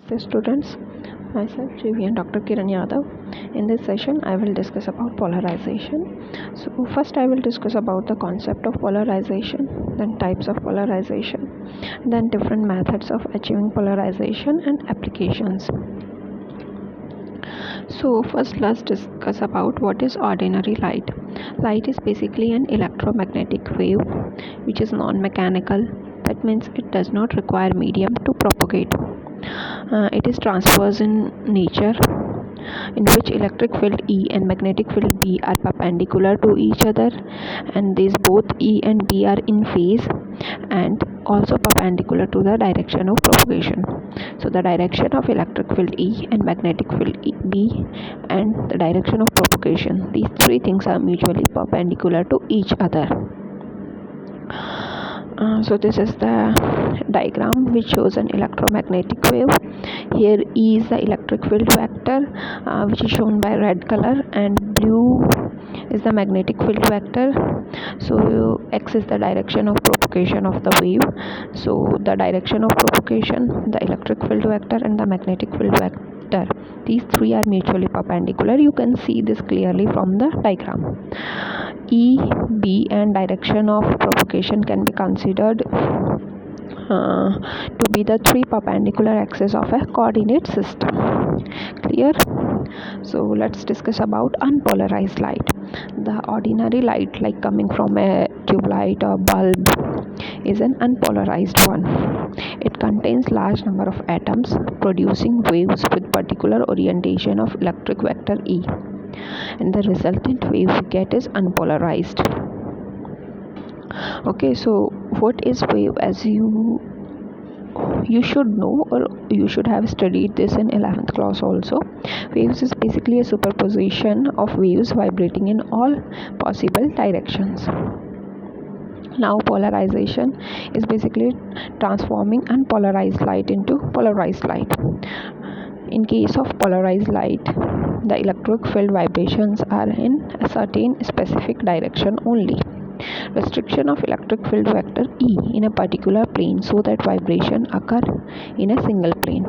So students, myself JV and Dr. Kiran Yadav. In this session, I will discuss about polarization. So first I will discuss about the concept of polarization, then types of polarization, then different methods of achieving polarization and applications. So first let's discuss about what is ordinary light. Light is basically an electromagnetic wave which is non-mechanical. That means it does not require medium to propagate. It is transverse in nature, in which electric field E and magnetic field B are perpendicular to each other, and these both E and B are in phase and also perpendicular to the direction of propagation. So the direction of electric field E and magnetic field B and the direction of propagation, these three things are mutually perpendicular to each other. So this is the diagram which shows an electromagnetic wave. Here E is the electric field vector, which is shown by red color, and blue is the magnetic field vector. So X is the direction of propagation of the wave. So the direction of propagation, the electric field vector and the magnetic field vector, these three are mutually perpendicular. You can see this clearly from the diagram. E, B and direction of propagation can be considered to be the three perpendicular axes of a coordinate system. Clear? So let's discuss about unpolarized light. The ordinary light, like coming from a tube light or bulb, is an unpolarized one. It contains large number of atoms producing waves with particular orientation of electric vector E, and the resultant wave we get is unpolarized. Okay, so what is wave? As you should know, or you should have studied this in 11th class also. Waves is basically a superposition of waves vibrating in all possible directions. Now polarization is basically transforming unpolarized light into polarized light. In case of polarized light, the electric field vibrations are in a certain specific direction only. Restriction of electric field vector E in a particular plane so that vibration occur in a single plane.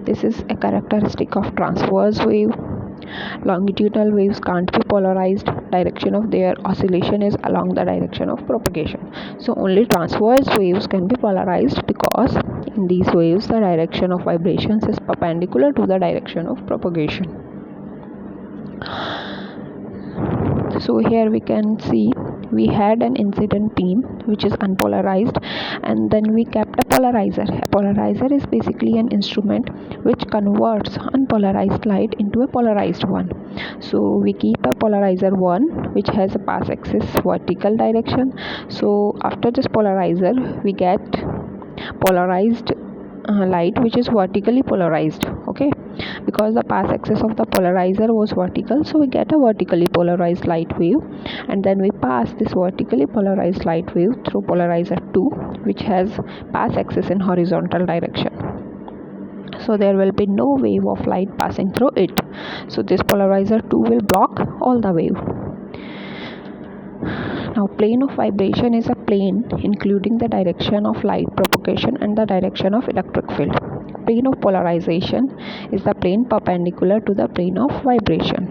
This is a characteristic of transverse wave. Longitudinal waves can't be polarized. Direction of their oscillation is along the direction of propagation. So only transverse waves can be polarized, because in these waves the direction of vibrations is perpendicular to the direction of propagation. So here we can see we had an incident beam which is unpolarized, and then we kept a polarizer. A polarizer is basically an instrument which converts unpolarized light into a polarized one. So we keep a polarizer 1 which has a path axis vertical direction. So after this polarizer we get polarized light which is vertically polarized. Okay, because the path axis of the polarizer was vertical, so we get a vertically polarized light wave, and then we pass this vertically polarized light wave through polarizer 2 which has path axis in horizontal direction. So there will be no wave of light passing through it. So this polarizer 2 will block all the wave. Now plane of vibration is a plane including the direction of light propagation and the direction of electric field. Plane of polarization is the plane perpendicular to the plane of vibration.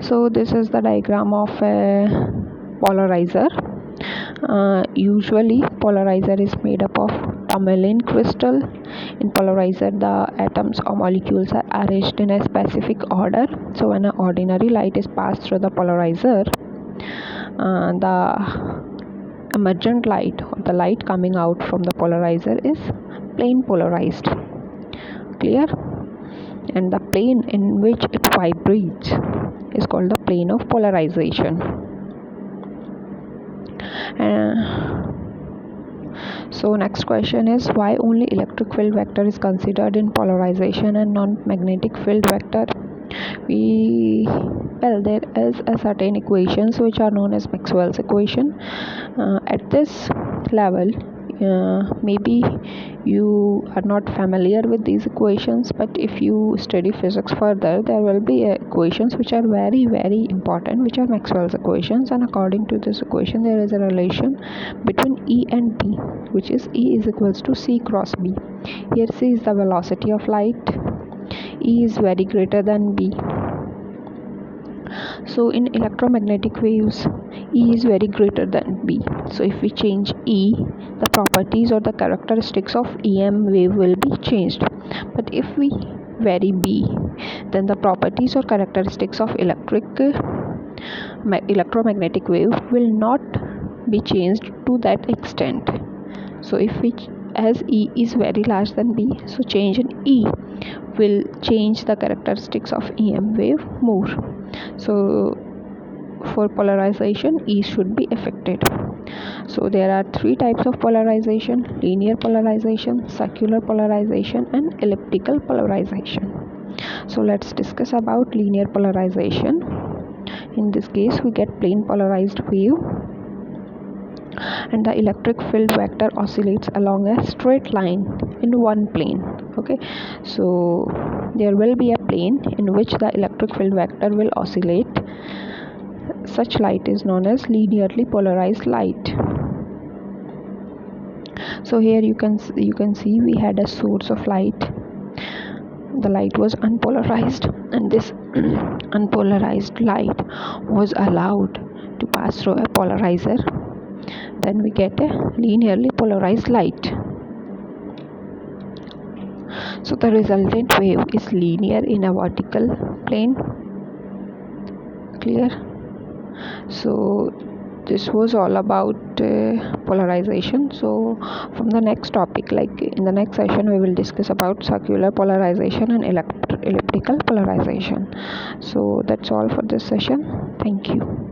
So this is the diagram of a polarizer. Usually polarizer is made up of tourmaline crystal. In polarizer the atoms or molecules are arranged in a specific order. So when an ordinary light is passed through the polarizer, the emergent light, or the light coming out from the polarizer, is plane polarized. Clear? And the plane in which it vibrates is called the plane of polarization. So next question is, why only electric field vector is considered in polarization and non-magnetic field vector? There is a certain equations which are known as Maxwell's equation. At this level maybe you are not familiar with these equations, but if you study physics further, there will be equations which are very very important, which are Maxwell's equations. And according to this equation, there is a relation between E and B, which is E is equals to C cross B. Here C is the velocity of light, E is very greater than B. So in electromagnetic waves, E is very greater than B. So if we change E, the properties or the characteristics of EM wave will be changed. But if we vary B, then the properties or characteristics of electromagnetic wave will not be changed to that extent. So if we as E is very large than B, so change in E will change the characteristics of EM wave more. So for polarization, E should be affected. So there are three types of polarization: linear polarization, circular polarization, and elliptical polarization. So let's discuss about linear polarization. In this case, we get plane polarized wave, and the electric field vector oscillates along a straight line in one plane. Okay, so there will be a plane in which the electric field vector will oscillate. Such light is known as linearly polarized light. So here you can see we had a source of light. The light was unpolarized, and this unpolarized light was allowed to pass through a polarizer. Then we get a linearly polarized light. So the resultant wave is linear in a vertical plane. Clear? So this was all about polarization. So from the next topic, like in the next session, we will discuss about circular polarization and elliptical polarization. So that's all for this session. Thank you.